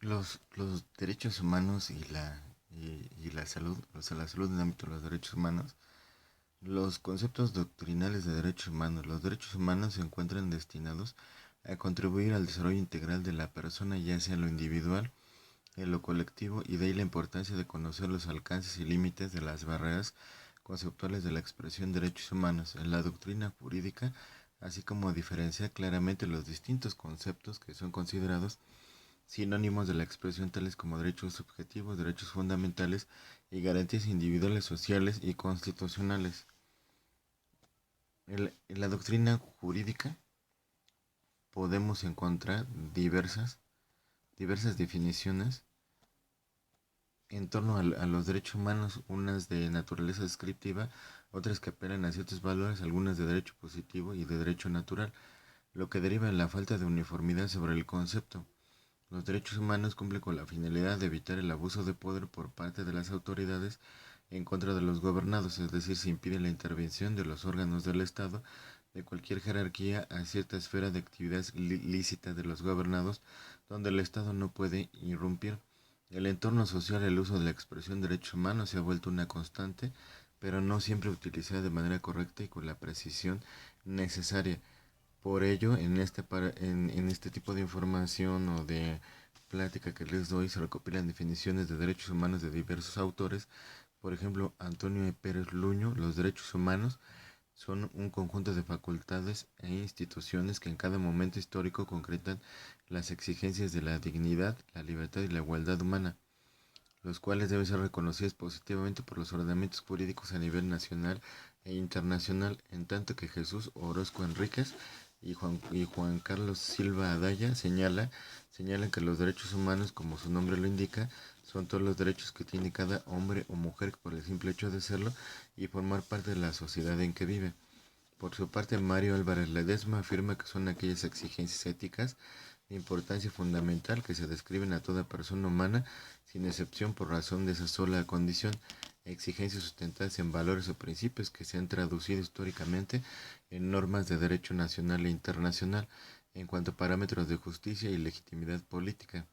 Los derechos humanos y la salud, o sea, la salud en el ámbito de los derechos humanos, los conceptos doctrinales de derechos humanos. Los derechos humanos se encuentran destinados a contribuir al desarrollo integral de la persona, ya sea en lo individual, en lo colectivo, y de ahí la importancia de conocer los alcances y límites de las barreras conceptuales de la expresión de derechos humanos en la doctrina jurídica, así como diferenciar claramente los distintos conceptos que son considerados sinónimos de la expresión tales como derechos subjetivos, derechos fundamentales y garantías individuales, sociales y constitucionales. En la doctrina jurídica podemos encontrar diversas definiciones en torno a los derechos humanos, unas de naturaleza descriptiva, otras que apelan a ciertos valores, algunas de derecho positivo y de derecho natural, lo que deriva en la falta de uniformidad sobre el concepto. Los derechos humanos cumplen con la finalidad de evitar el abuso de poder por parte de las autoridades en contra de los gobernados, es decir, se impide la intervención de los órganos del Estado de cualquier jerarquía a cierta esfera de actividad lícita de los gobernados, donde el Estado no puede irrumpir. El entorno social, el uso de la expresión derechos humanos se ha vuelto una constante, pero no siempre utilizada de manera correcta y con la precisión necesaria. Por ello, en este tipo de información o de plática que les doy, se recopilan definiciones de derechos humanos de diversos autores. Por ejemplo, Antonio E. Pérez Luño: los derechos humanos son un conjunto de facultades e instituciones que en cada momento histórico concretan las exigencias de la dignidad, la libertad y la igualdad humana, los cuales deben ser reconocidos positivamente por los ordenamientos jurídicos a nivel nacional e internacional, en tanto que Jesús Orozco Enríquez y Juan Carlos Silva Adaya señalan que los derechos humanos, como su nombre lo indica, son todos los derechos que tiene cada hombre o mujer por el simple hecho de serlo y formar parte de la sociedad en que vive. Por su parte, Mario Álvarez Ledesma afirma que son aquellas exigencias éticas de importancia fundamental que se describen a toda persona humana, sin excepción por razón de esa sola condición, exigencias sustentadas en valores o principios que se han traducido históricamente en normas de derecho nacional e internacional en cuanto a parámetros de justicia y legitimidad política.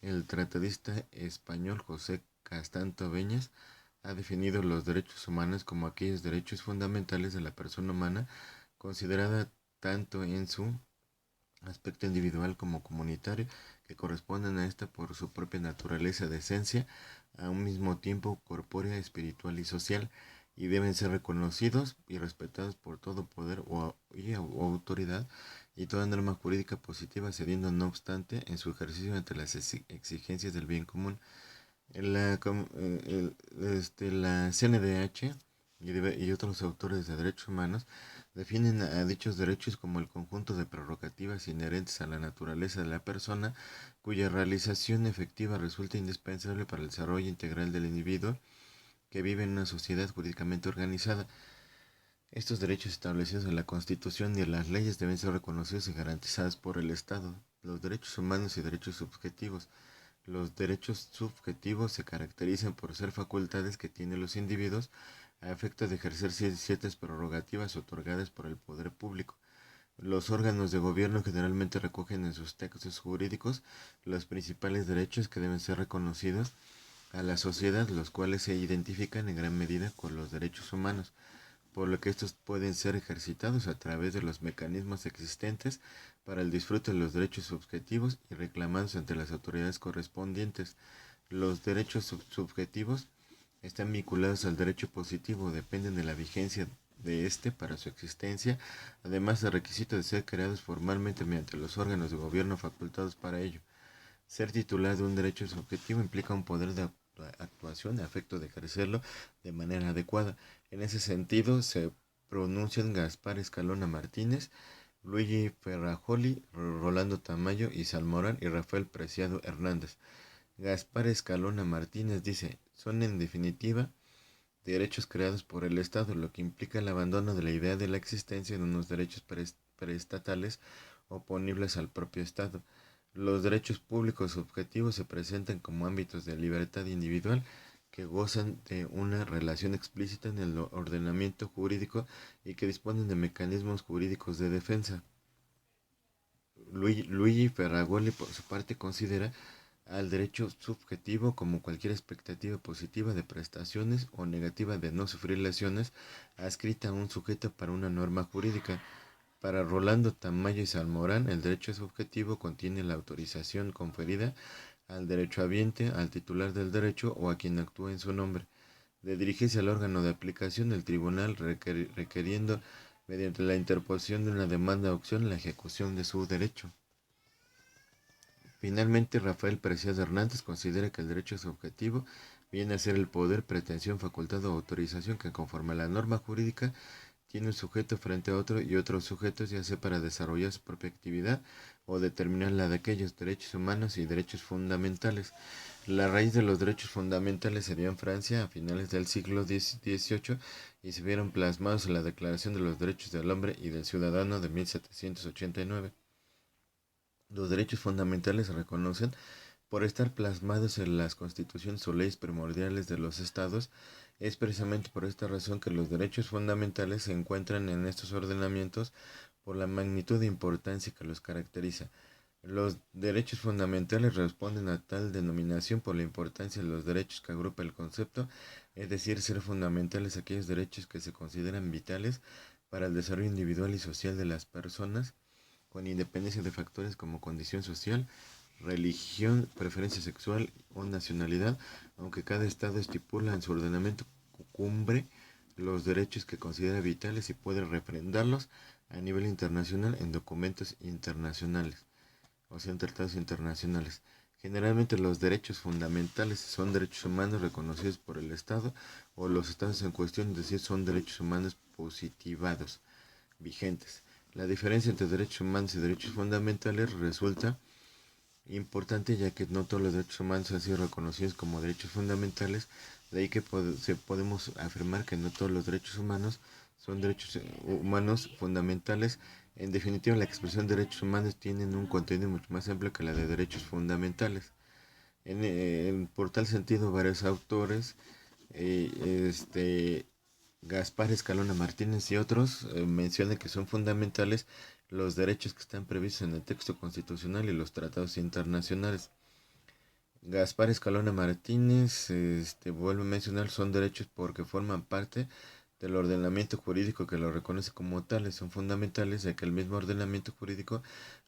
El tratadista español José Castanto Beñas ha definido los derechos humanos como aquellos derechos fundamentales de la persona humana, considerada tanto en su aspecto individual como comunitario, que corresponden a esta por su propia naturaleza de esencia, a un mismo tiempo corpórea, espiritual y social, y deben ser reconocidos y respetados por todo poder o autoridad y toda norma jurídica positiva, cediendo no obstante en su ejercicio ante las exigencias del bien común. La CNDH y otros autores de derechos humanos definen a dichos derechos como el conjunto de prerrogativas inherentes a la naturaleza de la persona, cuya realización efectiva resulta indispensable para el desarrollo integral del individuo que vive en una sociedad jurídicamente organizada. Estos derechos establecidos en la Constitución y en las leyes deben ser reconocidos y garantizados por el Estado. Los derechos humanos y derechos subjetivos. Los derechos subjetivos se caracterizan por ser facultades que tienen los individuos a efecto de ejercer ciertas prerrogativas otorgadas por el poder público. Los órganos de gobierno generalmente recogen en sus textos jurídicos los principales derechos que deben ser reconocidos a la sociedad, los cuales se identifican en gran medida con los derechos humanos, por lo que estos pueden ser ejercitados a través de los mecanismos existentes para el disfrute de los derechos subjetivos y reclamados ante las autoridades correspondientes. Los derechos subjetivos están vinculados al derecho positivo, dependen de la vigencia de éste para su existencia, además del requisito de ser creados formalmente mediante los órganos de gobierno facultados para ello. Ser titular de un derecho subjetivo implica un poder de actuación a efecto de ejercerlo de manera adecuada. En ese sentido, se pronuncian Gaspar Escalona Martínez, Luigi Ferrajoli, Rolando Tamayo y Salmorán y Rafael Preciado Hernández. Gaspar Escalona Martínez dice: son en definitiva derechos creados por el Estado, lo que implica el abandono de la idea de la existencia de unos derechos preestatales oponibles al propio Estado. Los derechos públicos subjetivos se presentan como ámbitos de libertad individual que gozan de una relación explícita en el ordenamiento jurídico y que disponen de mecanismos jurídicos de defensa. Luigi Ferragoli, por su parte, considera al derecho subjetivo como cualquier expectativa positiva de prestaciones o negativa de no sufrir lesiones adscrita a un sujeto para una norma jurídica. Para Rolando Tamayo y Salmorán, el derecho subjetivo contiene la autorización conferida al derechohabiente, al titular del derecho o a quien actúa en su nombre, de dirigirse al órgano de aplicación del tribunal requiriendo mediante la interposición de una demanda o acción la ejecución de su derecho. Finalmente, Rafael Preciado Hernández considera que el derecho subjetivo viene a ser el poder, pretensión, facultad o autorización que conforme a la norma jurídica tiene un sujeto frente a otro y otros sujetos, ya sea para desarrollar su propia actividad o determinar la de aquellos derechos humanos y derechos fundamentales. La raíz de los derechos fundamentales se dio en Francia a finales del siglo XVIII y se vieron plasmados en la Declaración de los Derechos del Hombre y del Ciudadano de 1789. Los derechos fundamentales se reconocen por estar plasmados en las constituciones o leyes primordiales de los estados. Es precisamente por esta razón que los derechos fundamentales se encuentran en estos ordenamientos por la magnitud de importancia que los caracteriza. Los derechos fundamentales responden a tal denominación por la importancia de los derechos que agrupa el concepto, es decir, ser fundamentales aquellos derechos que se consideran vitales para el desarrollo individual y social de las personas, con independencia de factores como condición social, religión, preferencia sexual o nacionalidad, aunque cada estado estipula en su ordenamiento cumbre los derechos que considera vitales y puede refrendarlos a nivel internacional en documentos internacionales, o sea, en tratados internacionales. Generalmente los derechos fundamentales son derechos humanos reconocidos por el Estado o los estados en cuestión, es decir, son derechos humanos positivados, vigentes. La diferencia entre derechos humanos y derechos fundamentales resulta importante ya que no todos los derechos humanos han sido reconocidos como derechos fundamentales, de ahí que podemos afirmar que no todos los derechos humanos son derechos humanos fundamentales. En definitiva, la expresión de derechos humanos tiene un contenido mucho más amplio que la de derechos fundamentales. Por tal sentido, varios autores, Gaspar Escalona Martínez y otros, mencionan que son fundamentales los derechos que están previstos en el texto constitucional y los tratados internacionales. Gaspar Escalona Martínez vuelve a mencionar son derechos porque forman parte del ordenamiento jurídico que los reconoce como tales, son fundamentales ya que el mismo ordenamiento jurídico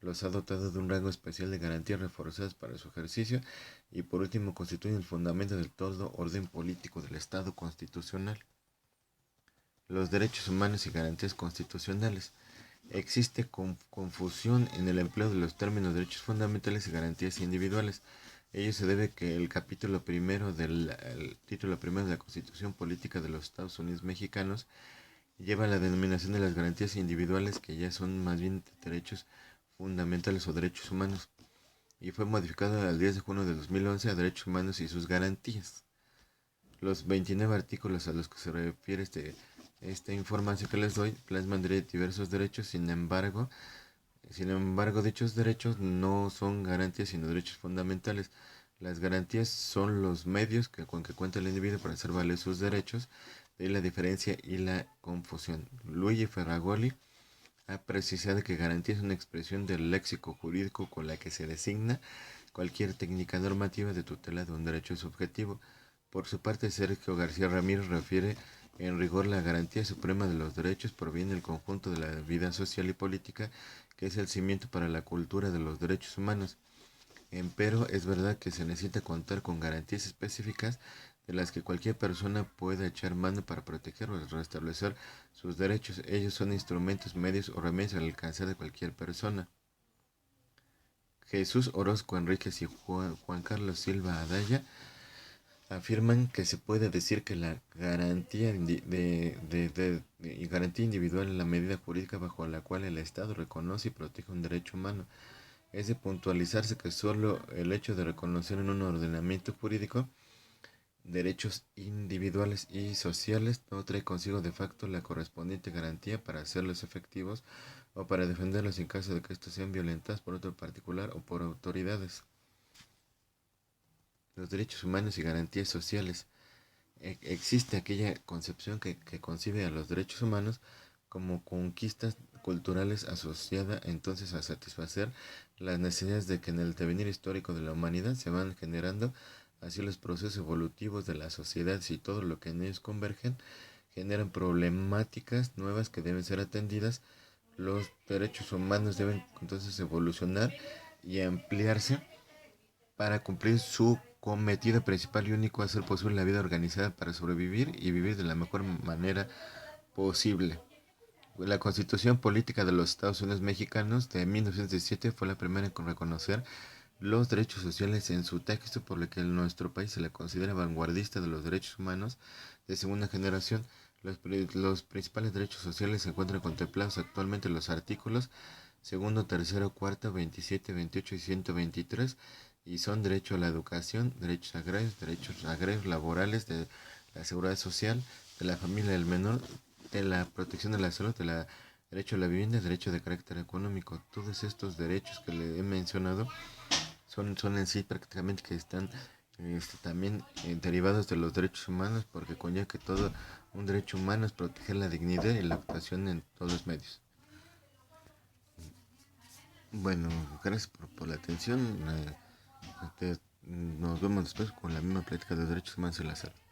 los ha dotado de un rango especial de garantías reforzadas para su ejercicio y por último constituyen el fundamento del todo orden político del Estado constitucional. Los derechos humanos y garantías constitucionales. Existe confusión en el empleo de los términos derechos fundamentales y garantías individuales. Ello se debe que el título primero de la Constitución Política de los Estados Unidos Mexicanos lleva la denominación de las garantías individuales, que ya son más bien derechos fundamentales o derechos humanos, y fue modificado el 10 de junio de 2011 a derechos humanos y sus garantías. Los 29 artículos a los que se refiere esta información que les doy plasman diversos derechos, sin embargo, dichos derechos no son garantías sino derechos fundamentales. Las garantías son los medios con que cuenta el individuo para hacer valer sus derechos, de ahí la diferencia y la confusión. Luigi Ferragoli ha precisado que garantía es una expresión del léxico jurídico con la que se designa cualquier técnica normativa de tutela de un derecho subjetivo. Por su parte, Sergio García Ramírez refiere en rigor la garantía suprema de los derechos proviene del conjunto de la vida social y política, que es el cimiento para la cultura de los derechos humanos. Empero, es verdad que se necesita contar con garantías específicas de las que cualquier persona pueda echar mano para proteger o restablecer sus derechos. Ellos son instrumentos, medios o remedios al alcance de cualquier persona. Jesús Orozco Enríquez y Juan Carlos Silva Adaya afirman que se puede decir que la garantía, garantía individual es la medida jurídica bajo la cual el Estado reconoce y protege un derecho humano. Es de puntualizarse que solo el hecho de reconocer en un ordenamiento jurídico derechos individuales y sociales no trae consigo de facto la correspondiente garantía para hacerlos efectivos o para defenderlos en caso de que estos sean violentados por otro particular o por autoridades. Los derechos humanos y garantías sociales. Existe aquella concepción que concibe a los derechos humanos como culturales asociada entonces a satisfacer las necesidades de que en el devenir histórico de la humanidad se van generando así los procesos evolutivos de la sociedad y todo lo que en ellos convergen generan problemáticas nuevas que deben ser atendidas. Los derechos humanos deben entonces evolucionar y ampliarse para cumplir su cometido principal y único, hacer posible la vida organizada para sobrevivir y vivir de la mejor manera posible. La Constitución Política de los Estados Unidos Mexicanos de 1917 fue la primera en reconocer los derechos sociales en su texto, por lo que en nuestro país se le considera vanguardista de los derechos humanos de segunda generación. Los principales derechos sociales se encuentran contemplados actualmente en los artículos segundo, tercero, cuarto, 27, 28 y 123 y son derecho a la educación, derechos agrarios, laborales, de la seguridad social, de la familia del menor, de la protección de la salud, de la derecho a la vivienda, derecho de carácter económico. Todos estos derechos que le he mencionado son en sí prácticamente que están también derivados de los derechos humanos, porque conlleva que todo un derecho humano es proteger la dignidad y la actuación en todos los medios. Bueno, gracias por la atención. Nos vemos después con la misma plática de derechos humanos y la salud.